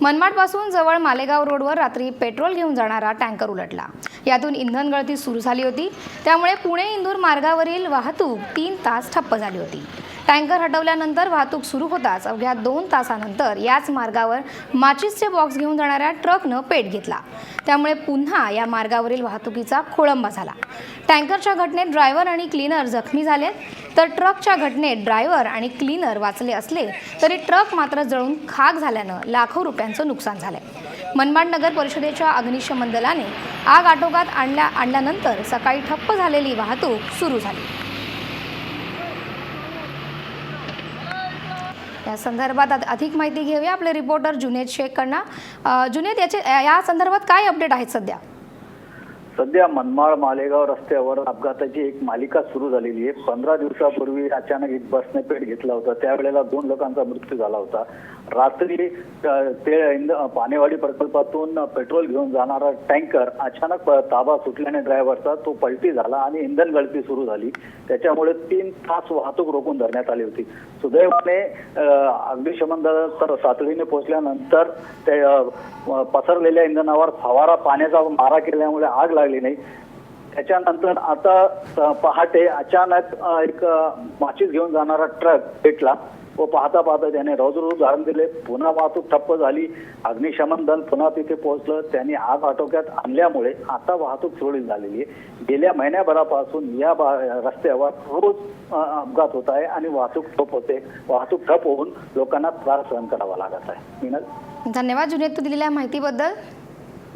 मनमाडपासून जवळ मालेगाव रोडवर रात्री पेट्रोल घेऊन जाणारा टँकर उलटला। यातून इंधन गळती सुरू झाली होती, त्यामुळे पुणे इंदूर मार्गावरील वाहतूक 3 तास ठप्प झाली होती। टँकर हटवल्यानंतर वाहतूक सुरू होताच अवघ्या 2 तासानंतर याच मार्गावर माचीसचे बॉक्स घेऊन जाणाऱ्या ट्रकनं पेट घेतला, त्यामुळे पुन्हा या मार्गावरील वाहतुकीचा खोळंबा झाला। टँकरच्या घटनेत ड्रायव्हर आणि क्लीनर जखमी झाले, तर ट्रकच्या घटनेत ड्रायव्हर आणि क्लीनर वाचले असले तरी ट्रक मात्र जळून खाक झाल्यानं लाखो रुपयांचं नुकसान झालंय। मनमाड नगर परिषदेच्या अग्निशमन दलाने आग आटोक्यात आणल्यानंतर सकाळी ठप्प झालेली वाहतूक सुरू झाली। या संदर्भात अधिक माहिती घेऊया आपले रिपोर्टर जुनेद शेखकडनं। जुनेद, या संदर्भात काय अपडेट आहेत सध्या? सध्या मनमाड मालेगाव रस्त्यावर अपघाताची एक मालिका सुरू झालेली आहे। 15 दिवसापूर्वी अचानक एक बसने पेट घेतला होता, त्यावेळेला 2 लोकांचा मृत्यू झाला होता। रात्री पानेवाडी प्रकल्पातून पेट्रोल घेऊन जाणारा टँकर अचानक ताबा सुटल्याने ड्रायव्हरचा तो पलटी झाला आणि इंधन गळती सुरू झाली, त्याच्यामुळे 3 तास वाहतूक रोखून धरण्यात आली होती। सुदैवाने अग्निशमन दल तर तातडीने पोहोचल्यानंतर ते पसरलेल्या इंधनावर फवारा पाण्याचा मारा केल्यामुळे आग लागली नाही। त्याच्यानंतर आता पहाटे अचानक एक माचीस घेऊन जाणारा ट्रक पेटला व पाहता पाहता त्याने रौद्र धारण दिले। पुन्हा वाहतूक ठप्प झाली। अग्निशमन दल पुन्हा तिथे पोहोचलं, त्यांनी आग आटोक्यात आणल्यामुळे आता वाहतूक सुरळीत झालेली आहे। गेल्या महिन्याभरापासून या रस्त्यावर रोज अपघात होत आहे आणि वाहतूक ठप्प होऊन लोकांना त्रास सहन करावा लागत आहे। धन्यवाद जुनेद, तू दिलेल्या माहितीबद्दल।